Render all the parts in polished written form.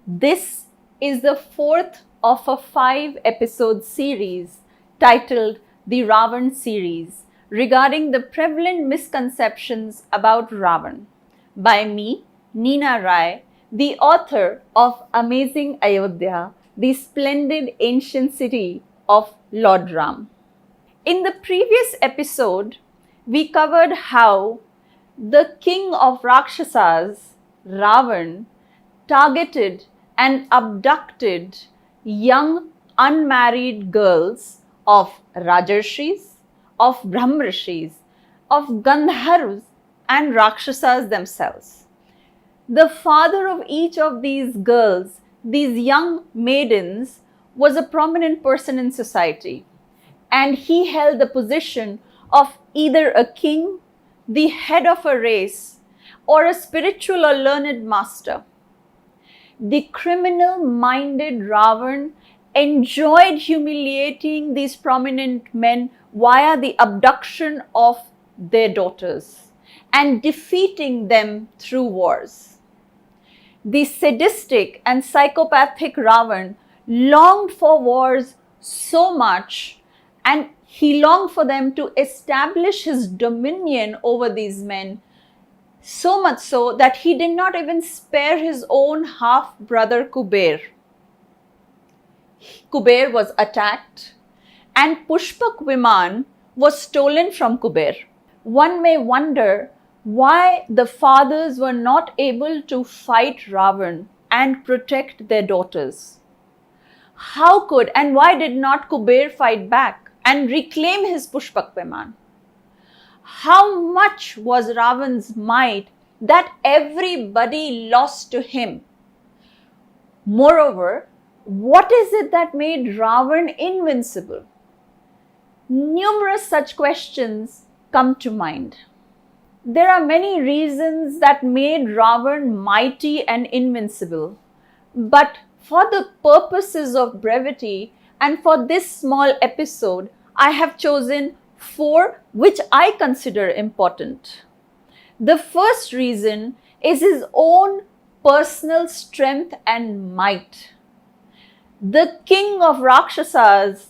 This is the fourth of a 5-episode series titled the Ravana series regarding the prevalent misconceptions about Ravana by me, Neena Rai, the author of Amazing Ayodhya, the splendid ancient city of Lord Ram. In the previous episode, we covered how the king of Rakshasas, Ravana, targeted and abducted young unmarried girls of Rajarshis, of Brahmarshis, of Gandharvas and Rakshasas themselves. The father of each of these girls, these young maidens, was a prominent person in society, and he held the position of either a king, the head of a race, or a spiritual or learned master. The criminal-minded Ravana enjoyed humiliating these prominent men via the abduction of their daughters and defeating them through wars. The sadistic and psychopathic Ravana longed for wars so much, and he longed for them to establish his dominion over these men, so much so that he did not even spare his own half-brother Kuber. Kuber was attacked and Pushpak Viman was stolen from Kuber. One may wonder why the fathers were not able to fight Ravana and protect their daughters. How could and why did not Kuber fight back and reclaim his Pushpak Viman? How much was Ravana's might that everybody lost to him? Moreover, what is it that made Ravana invincible? Numerous such questions come to mind. There are many reasons that made Ravana mighty and invincible, but for the purposes of brevity and for this small episode, I have chosen 4 which I consider important. The first reason is his own personal strength and might. The king of Rakshasas,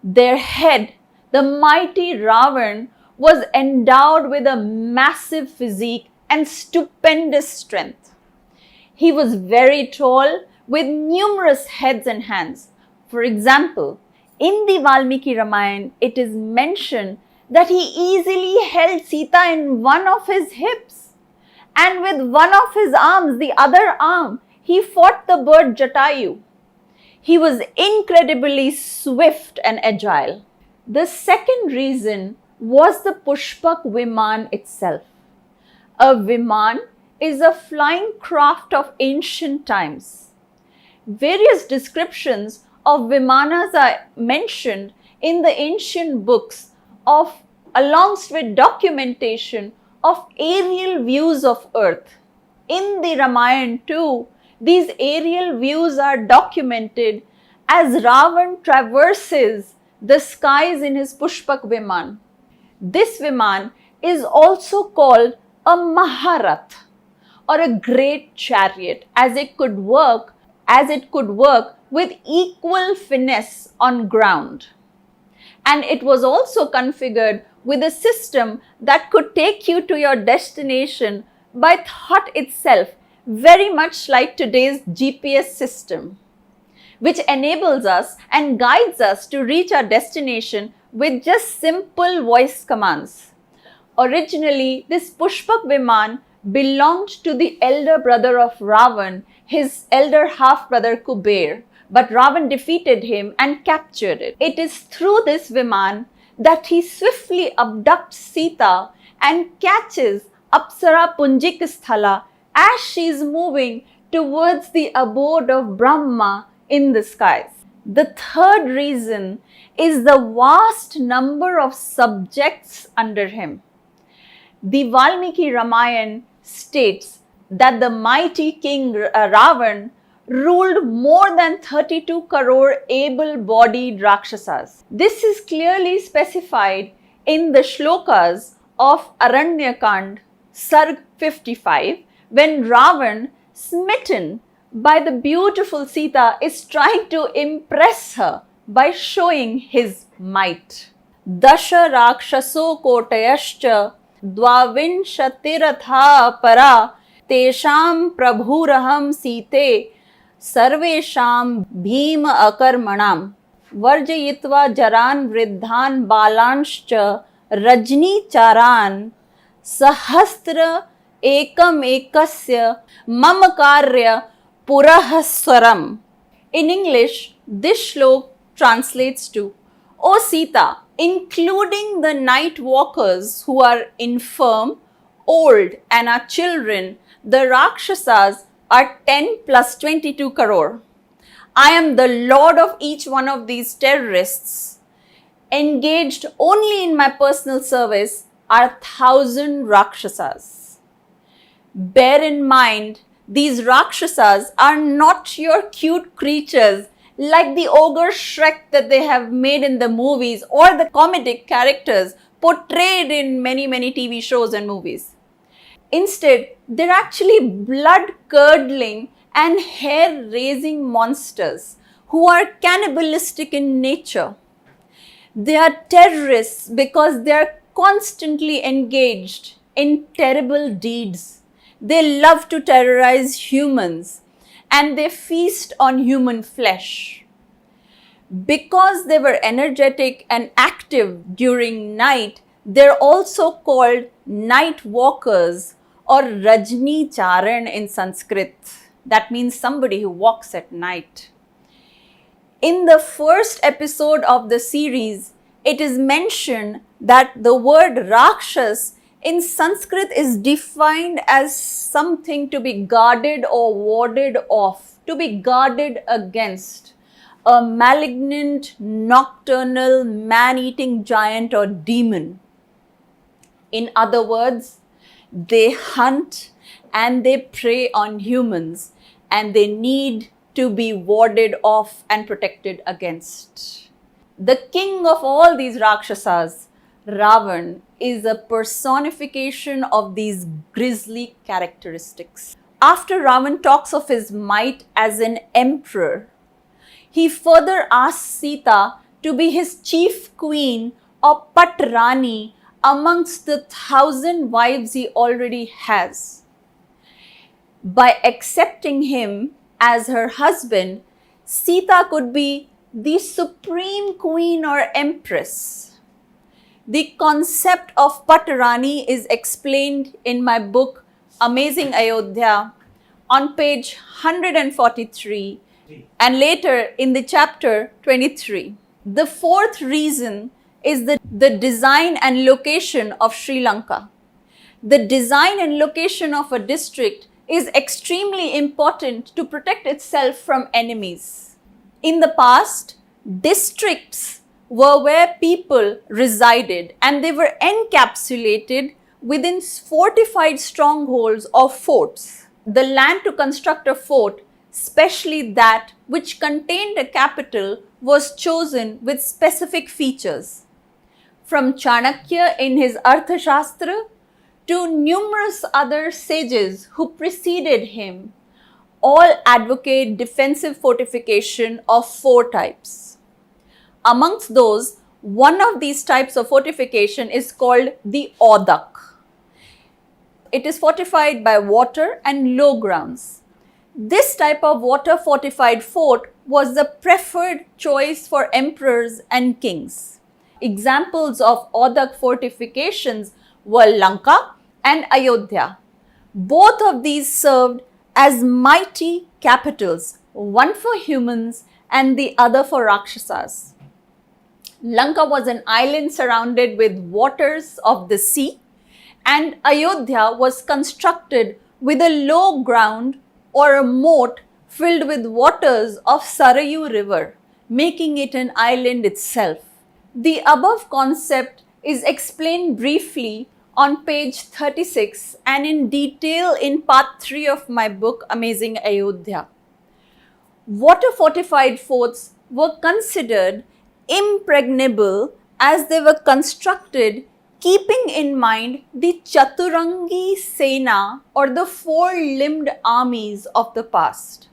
their head, the mighty Ravana, was endowed with a massive physique and stupendous strength. He was very tall with numerous heads and hands. For example, in the Valmiki Ramayana, it is mentioned that he easily held Sita in one of his hips, and with one of his arms, the other arm, he fought the bird Jatayu. He was incredibly swift and agile. The second reason was the Pushpak Viman itself. A Viman is a flying craft of ancient times. Various descriptions of Vimanas are mentioned in the ancient books along with documentation of aerial views of earth. In the Ramayana too, these aerial views are documented as Ravana traverses the skies in his Pushpak Viman. This Viman is also called a Maharath, or a great chariot, as it could work with equal finesse on ground. And it was also configured with a system that could take you to your destination by thought itself, very much like today's GPS system, which enables us and guides us to reach our destination with just simple voice commands. Originally, this Pushpak Viman belonged to the elder brother of Ravana, his elder half-brother Kuber, but Ravana defeated him and captured it. It is through this Viman that he swiftly abducts Sita and catches Apsara Punjikasthala as she is moving towards the abode of Brahma in the skies. The third reason is the vast number of subjects under him. The Valmiki Ramayana states that the mighty king Ravana ruled more than 32 crore able-bodied Rakshasas. This is clearly specified in the shlokas of Aranyakand, Sarg 55, when Ravana, smitten by the beautiful Sita is trying to impress her by showing his might. Dasha Rakshaso Kotayascha Dvavinshatirtha Para Tesham Prabhuraham Site Sarvesham Bhima Akarmanam Varjayitva Jaran Vridhan Balanscha Rajni Charan Sahastra Ekam Ekasya Mamakarya Purahaswaram. In English, this shlok translates to, O Sita, including the night walkers who are infirm, old and are children, the Rakshasas are 10 plus 22 crore. I am the lord of each one of these terrorists. Engaged only in my personal service are 1,000 Rakshasas. Bear in mind, these Rakshasas are not your cute creatures like the ogre Shrek that they have made in the movies or the comedic characters portrayed in many TV shows and movies. Instead, they're actually blood-curdling and hair-raising monsters who are cannibalistic in nature. They are terrorists because they are constantly engaged in terrible deeds. They love to terrorize humans and they feast on human flesh. Because they were energetic and active during night, they're also called night walkers or Rajni Charan in Sanskrit. That means somebody who walks at night. In the first episode of the series, it is mentioned that the word Rakshas in Sanskrit is defined as something to be guarded or warded off, to be guarded against, a malignant, nocturnal, man-eating giant or demon. In other words, they hunt and they prey on humans and they need to be warded off and protected against. The king of all these Rakshasas, Ravana, is a personification of these grisly characteristics. After Ravana talks of his might as an emperor, he further asks Sita to be his chief queen or Patrani amongst the 1,000 wives he already has. By accepting him as her husband, Sita could be the supreme queen or empress. The concept of Patrani is explained in my book Amazing Ayodhya on page 143 and later in the chapter 23. The fourth reason is the design and location of Sri Lanka. The design and location of a district is extremely important to protect itself from enemies. In the past, districts were where people resided and they were encapsulated within fortified strongholds or forts. The land to construct a fort, especially that which contained a capital, was chosen with specific features. From Chanakya in his Arthashastra to numerous other sages who preceded him, all advocate defensive fortification of four types. Amongst those, one of these types of fortification is called the Odak. It is fortified by water and low grounds. This type of water fortified fort was the preferred choice for emperors and kings. Examples of Odak fortifications were Lanka and Ayodhya. Both of these served as mighty capitals, one for humans and the other for Rakshasas. Lanka was an island surrounded with waters of the sea, and Ayodhya was constructed with a low ground or a moat filled with waters of Sarayu river, making it an island itself. The above concept is explained briefly on page 36 and in detail in part 3 of my book Amazing Ayodhya. Water fortified forts were considered impregnable as they were constructed keeping in mind the Chaturangi Sena or the four-limbed armies of the past.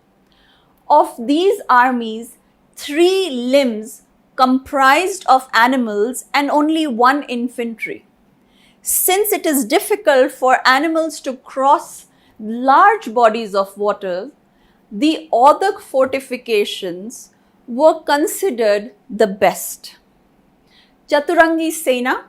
Of these armies, 3 limbs comprised of animals and only 1 infantry. Since it is difficult for animals to cross large bodies of water, the Odak fortifications were considered the best. Chaturangi Sena,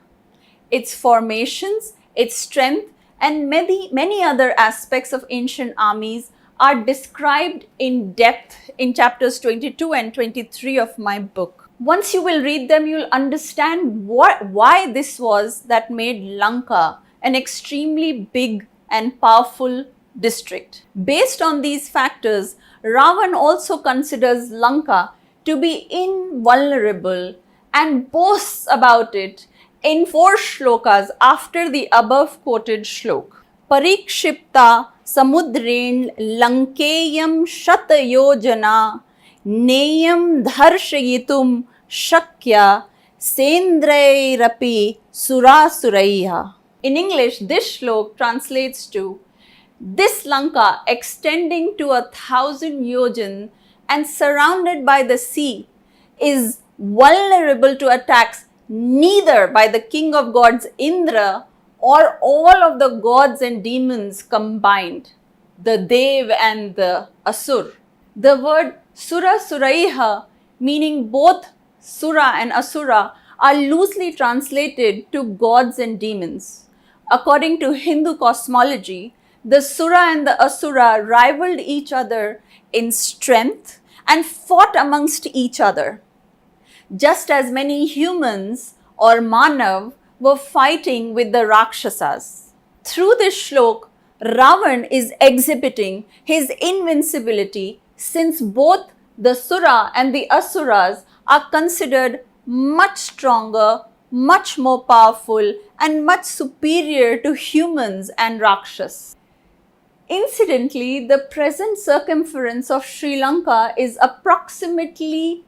its formations, its strength, and many other aspects of ancient armies are described in depth in chapters 22 and 23 of my book. Once you will read them, you'll understand why this was that made Lanka an extremely big and powerful district. Based on these factors, Ravana also considers Lanka to be invulnerable and boasts about it in 4 shlokas after the above quoted shlok. Parikshipta samudren lankeyam shatayojana neyam dharshayitum shakya sendrairapi surasuraiha. In English, this shlok translates to, this Lanka, extending to 1,000 yojan and surrounded by the sea, is vulnerable to attacks neither by the king of gods Indra or all of the gods and demons combined, the Dev and the Asur. The word Sura Suraiha, meaning both Sura and Asura, are loosely translated to gods and demons. According to Hindu cosmology, the Sura and the Asura rivaled each other in strength and fought amongst each other, just as many humans or Manav were fighting with the Rakshasas. Through this shlok, Ravana is exhibiting his invincibility, since both the Sura and the Asuras are considered much stronger, much more powerful, and much superior to humans and Rakshas. Incidentally, the present circumference of Sri Lanka is approximately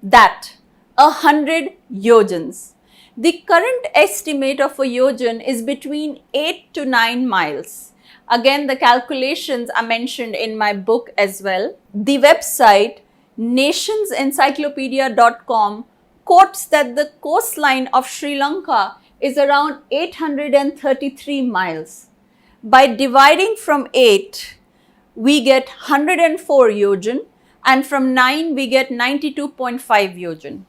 that, 100 yojans. The current estimate of a yojan is between 8 to 9 miles. Again, the calculations are mentioned in my book as well. The website nationsencyclopedia.com quotes that the coastline of Sri Lanka is around 833 miles. By dividing from 8, we get 104 yojan, and from 9 we get 92.5 yojan.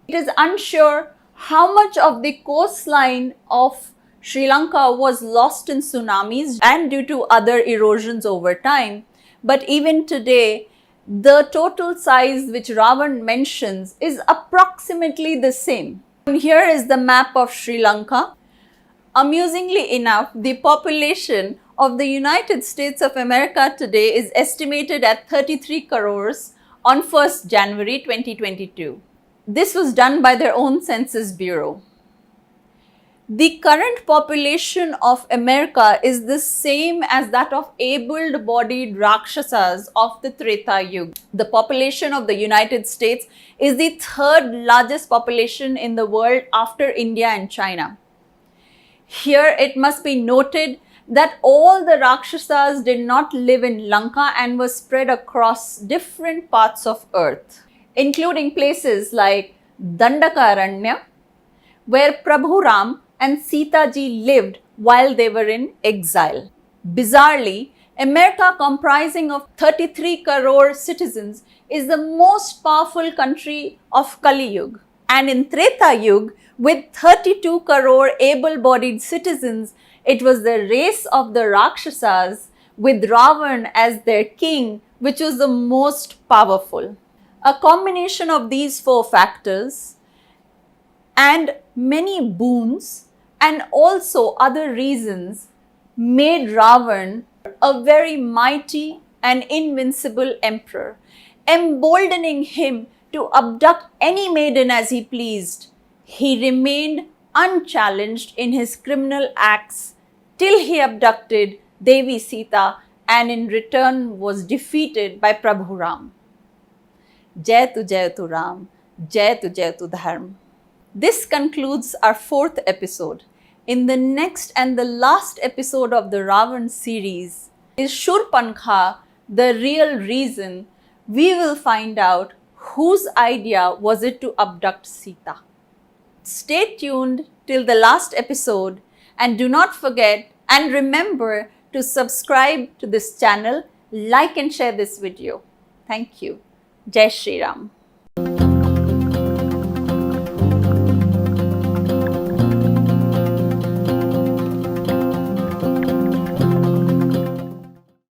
It is unsure how much of the coastline of Sri Lanka was lost in tsunamis and due to other erosions over time, but even today, the total size which Ravana mentions is approximately the same. And here is the map of Sri Lanka. Amusingly enough, the population of the United States of America today is estimated at 33 crores on 1st January 2022. This was done by their own Census Bureau. The current population of America is the same as that of able-bodied Rakshasas of the Treta Yuga. The population of the United States is the 3rd largest population in the world after India and China. Here it must be noted that all the Rakshasas did not live in Lanka and were spread across different parts of earth, including places like Dandakaranya, where Prabhu Ram and Sita ji lived while they were in exile. Bizarrely, America, comprising of 33 crore citizens, is the most powerful country of Kali Yuga. And in Treta Yuga, with 32 crore able-bodied citizens, it was the race of the Rakshasas with Ravana as their king, which was the most powerful. A combination of these 4 factors and many boons and also other reasons made Ravana a very mighty and invincible emperor, emboldening him to abduct any maiden as he pleased. He remained unchallenged in his criminal acts till he abducted Devi Sita and in return was defeated by Prabhu Ram. Jai tu Ram, Jai tu Dharma. This concludes our 4th episode. In the next and the last episode of the Ravana series is Shurpankha, the real reason, we will find out whose idea was it to abduct Sita. Stay tuned till the last episode and do not forget and remember to subscribe to this channel, like and share this video. Thank you. Jai Shri Ram.